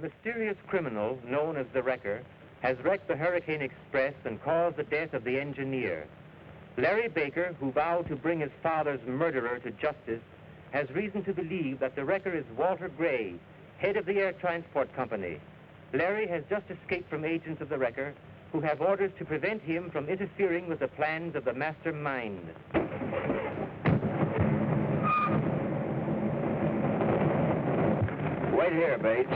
mysterious criminal known as the Wrecker has wrecked the Hurricane Express and caused the death of the engineer. Larry Baker, who vowed to bring his father's murderer to justice, has reason to believe that the Wrecker is Walter Gray, head of the Air Transport Company. Larry has just escaped from agents of the Wrecker, who have orders to prevent him from interfering with the plans of the mastermind. Wait here, Bates.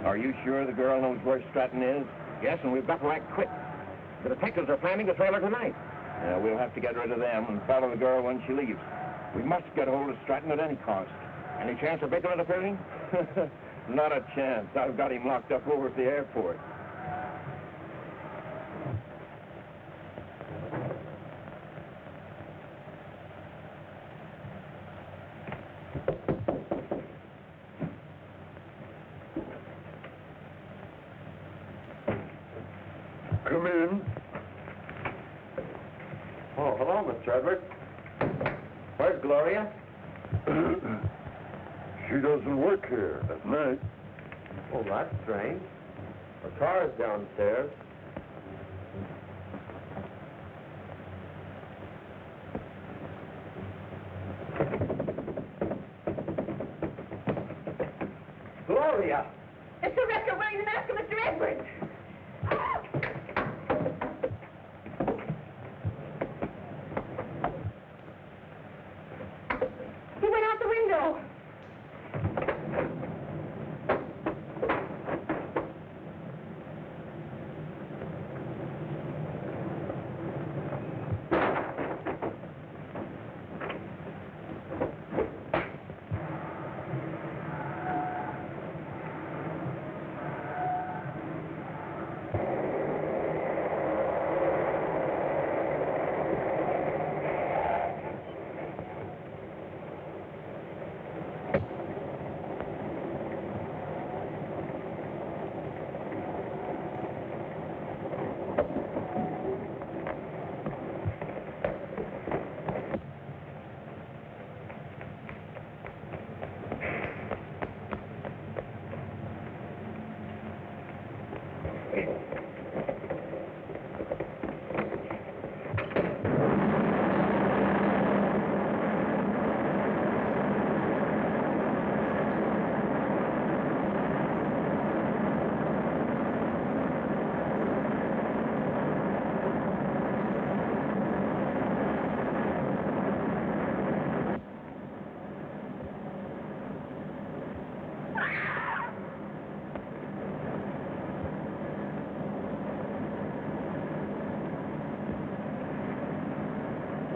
Are you sure the girl knows where Stratton is? Yes, and we've got to act quick. The detectives are planning to trail her tonight. We'll have to get rid of them and follow the girl when she leaves. We must get hold of Stratton at any cost. Any chance of Baker interfering? Not a chance. I've got him locked up over at the airport. Come in. Oh, hello, Mr. Edwards. Where's Gloria? She doesn't work here at night. Oh, that's strange. Her car is downstairs. Gloria! It's the Wrecker wearing the mask of Mr. Edwards. He went out the window.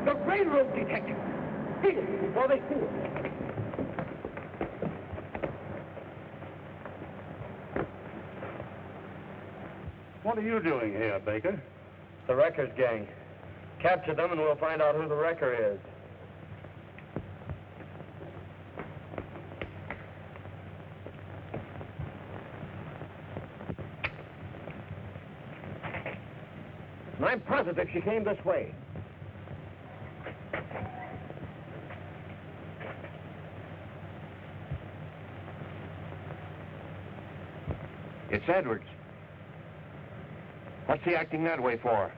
The railroad detective! Here, before they see us. What are you doing here, Baker? The Wrecker's gang. Capture them and we'll find out who the Wrecker is. And I'm positive she came this way. It's Edwards. What's he acting that way for?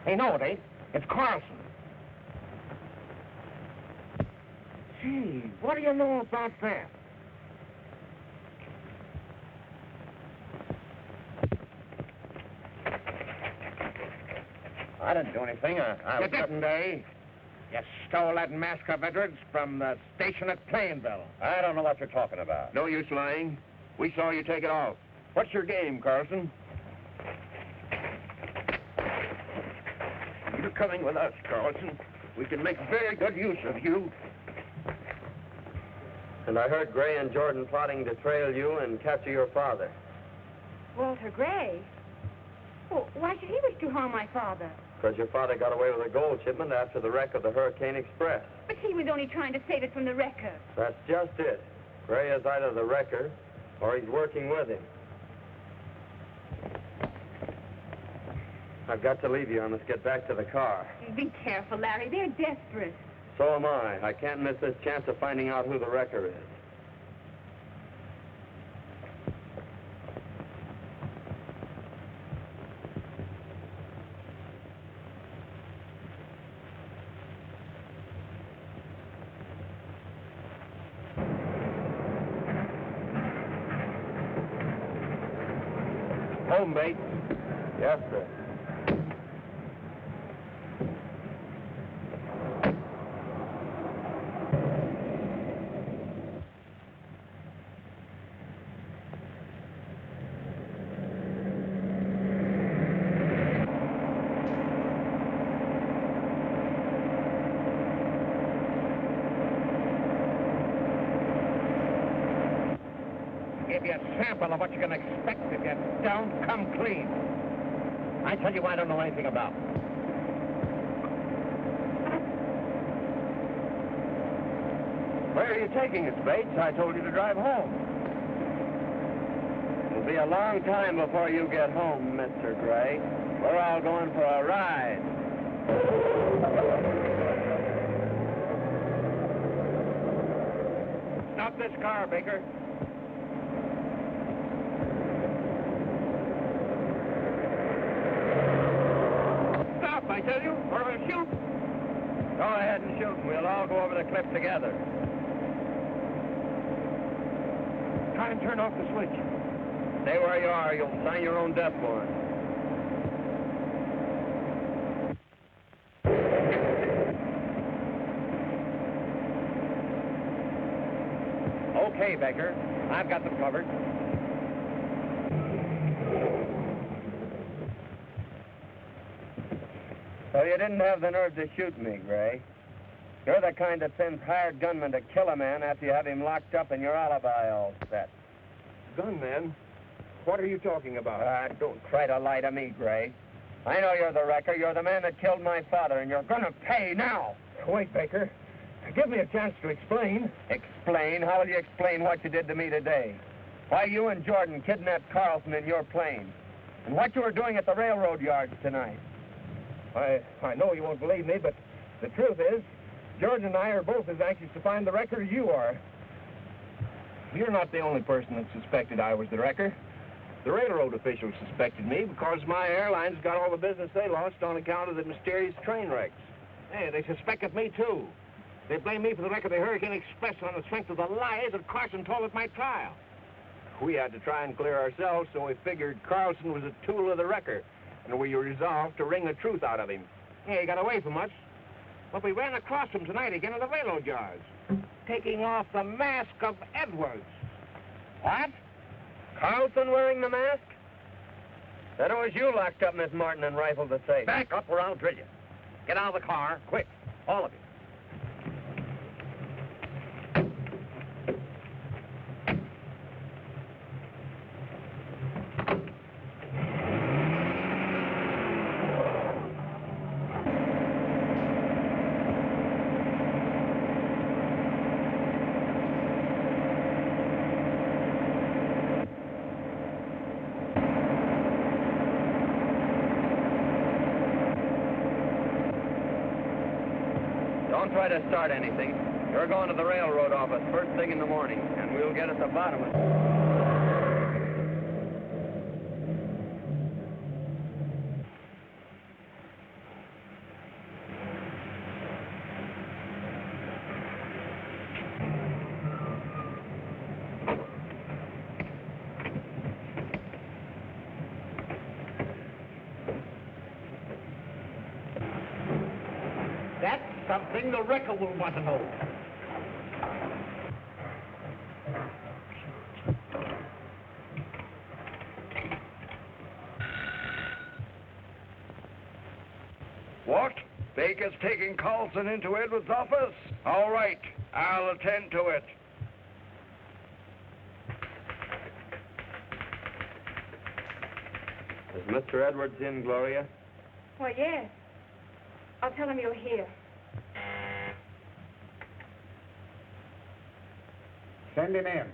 Hey, no, it ain't. It's Carlson. Gee, what do you know about that? I didn't do anything. You didn't, eh? You stole that mask of Edwards from the station at Plainville. I don't know what you're talking about. No use lying. We saw you take it off. What's your game, Carlson? You're coming with us, Carlson. We can make very good use of you. And I heard Gray and Jordan plotting to trail you and capture your father. Walter Gray? Well, why should he wish to harm my father? Because your father got away with a gold shipment after the wreck of the Hurricane Express. But he was only trying to save it from the wrecker. That's just it. Gray is either the wrecker or he's working with him. I've got to leave you. I must get back to the car. Be careful, Larry. They're desperate. So am I. I can't miss this chance of finding out who the wrecker is. Home, Bates. Yes, sir. Give you a sample of what you can expect if you don't come clean. I tell you I don't know anything about. Where are you taking us, Bates? I told you to drive home. It'll be a long time before you get home, Mr. Gray. We're all going for a ride. Stop this car, Baker. Stop, I tell you, or I'll shoot. Go ahead and shoot, and we'll all go over the cliff together. Try and turn off the switch. Stay where you are. You'll sign your own death warrant. Okay, Baker. I've got them covered. So you didn't have the nerve to shoot me, Gray. You're the kind that sends hired gunmen to kill a man after you have him locked up and your alibi all set. Gunman? What are you talking about? Don't try to lie to me, Gray. I know you're the wrecker. You're the man that killed my father, and you're gonna pay now. Wait, Baker. Give me a chance to explain. Explain? How will you explain what you did to me today? Why you and Jordan kidnapped Carlson in your plane? And what you were doing at the railroad yards tonight? I know you won't believe me, but the truth is, Jordan and I are both as anxious to find the wrecker as you are. You're not the only person that suspected I was the wrecker. The railroad officials suspected me because my airlines got all the business they lost on account of the mysterious train wrecks. Hey, they suspected me, too. They blame me for the wreck of the Hurricane Express on the strength of the lies that Carson told at my trial. We had to try and clear ourselves, so we figured Carlson was a tool of the wrecker, and we resolved to wring the truth out of him. Yeah, he got away from us, but we ran across him tonight again at the railroad yards, taking off the mask of Edwards. What? Carlson wearing the mask? Then it was you locked up Miss Martin and rifled the safe. Back up or I'll drill you. Get out of the car, quick, all of you. Don't try to start anything. You're going to the railroad office first thing in the morning, and we'll get at the bottom of it. That's something the wrecker will want to know. What? Bates? Baker's taking Carlson into Edwards' office? All right, I'll attend to it. Is Mr. Edwards in, Gloria? Why, yes. I'll tell him you're here. Send him in.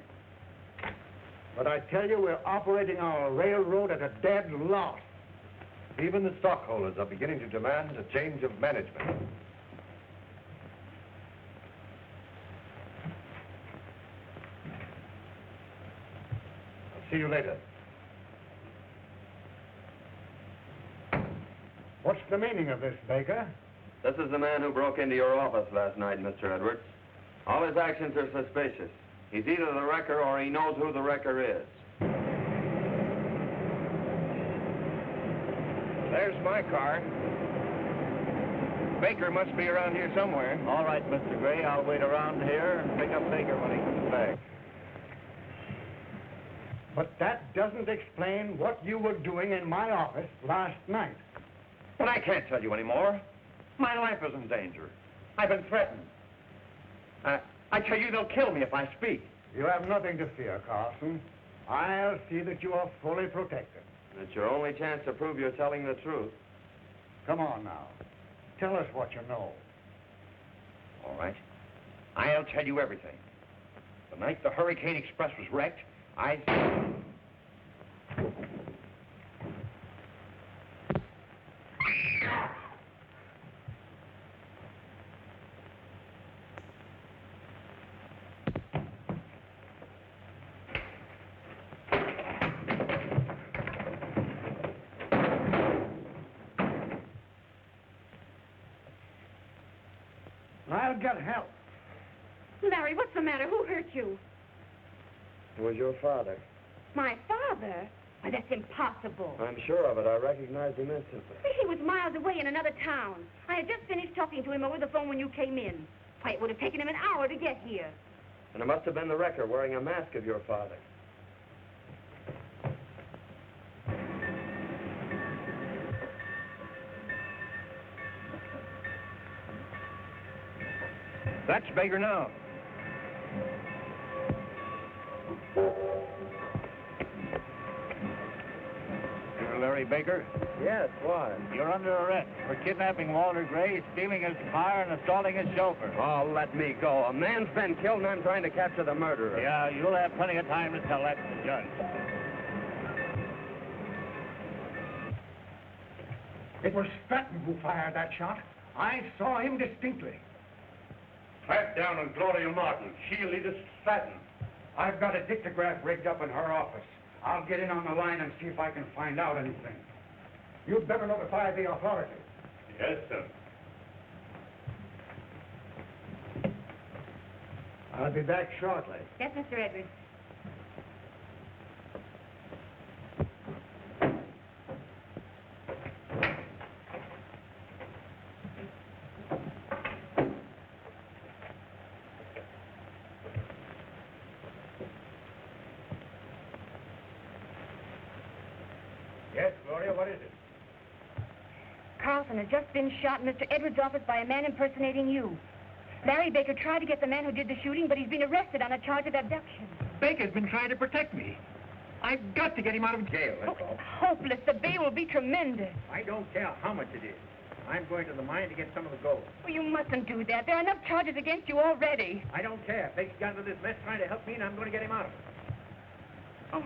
But I tell you, we're operating our railroad at a dead loss. Even the stockholders are beginning to demand a change of management. I'll see you later. What's the meaning of this, Baker? This is the man who broke into your office last night, Mr. Edwards. All his actions are suspicious. He's either the wrecker or he knows who the wrecker is. There's my car. Baker must be around here somewhere. All right, Mr. Gray, I'll wait around here and pick up Baker when he comes back. But that doesn't explain what you were doing in my office last night. But I can't tell you anymore. My life is in danger. I've been threatened. I tell you, they'll kill me if I speak. You have nothing to fear, Carlson. I'll see that you are fully protected. It's your only chance to prove you're telling the truth. Come on now. Tell us what you know. All right. I'll tell you everything. The night the Hurricane Express was wrecked, I'll get help. Larry, what's the matter? Who hurt you? It was your father. My father? Why, that's impossible. I'm sure of it. I recognized him instantly. He was miles away in another town. I had just finished talking to him over the phone when you came in. Why, it would have taken him an hour to get here. And it must have been the wrecker wearing a mask of your father. That's Baker now. You're Larry Baker? Yes, why? You're under arrest for kidnapping Walter Gray, stealing his car, and assaulting his chauffeur. Oh, let me go. A man's been killed and I'm trying to capture the murderer. Yeah, you'll have plenty of time to tell that to the judge. It was Stratton who fired that shot. I saw him distinctly. Track down on Gloria Martin. She'll lead us to Stratton. I've got a dictograph rigged up in her office. I'll get in on the line and see if I can find out anything. You'd better notify the authorities. Yes, sir. I'll be back shortly. Yes, Mr. Edwards. Yes, Gloria, what is it? Carlson has just been shot in Mr. Edwards' office by a man impersonating you. Larry Baker tried to get the man who did the shooting, but he's been arrested on a charge of abduction. Baker's been trying to protect me. I've got to get him out of jail, that's all. Hopeless. The bail will be tremendous. I don't care how much it is. I'm going to the mine to get some of the gold. Oh, you mustn't do that. There are enough charges against you already. I don't care. Baker's got into this mess trying to help me, and I'm going to get him out of it. Oh.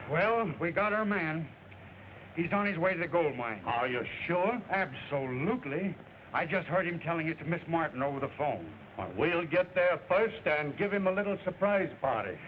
Well, we got our man. He's on his way to the gold mine. Are you sure? Absolutely. I just heard him telling it to Miss Martin over the phone. Well, we'll get there first and give him a little surprise party.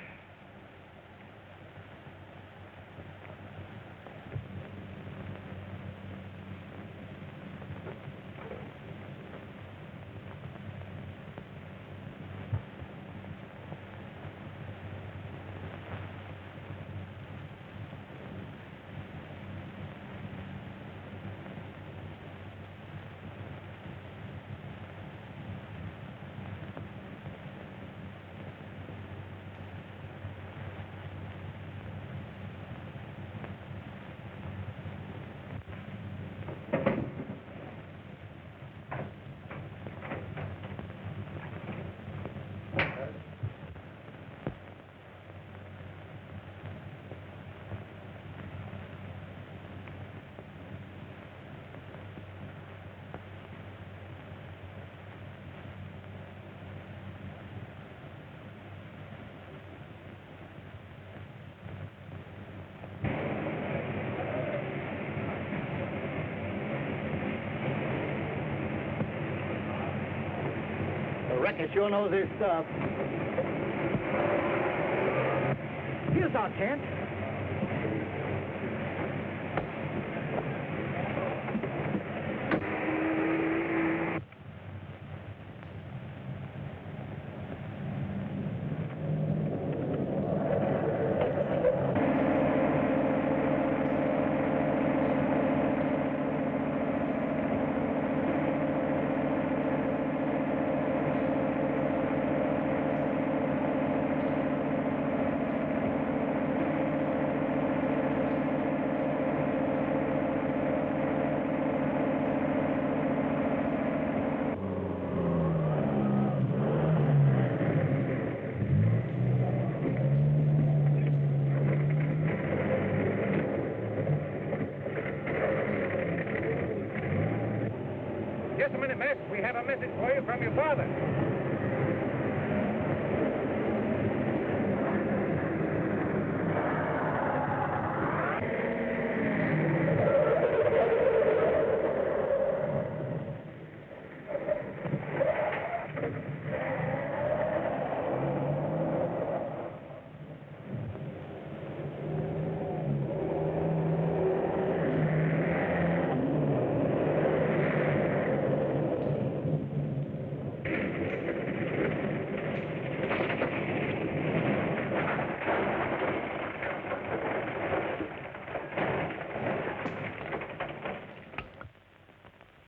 wrecker sure knows his stuff. Here's our chance. Just a minute, miss. We have a message for you from your father.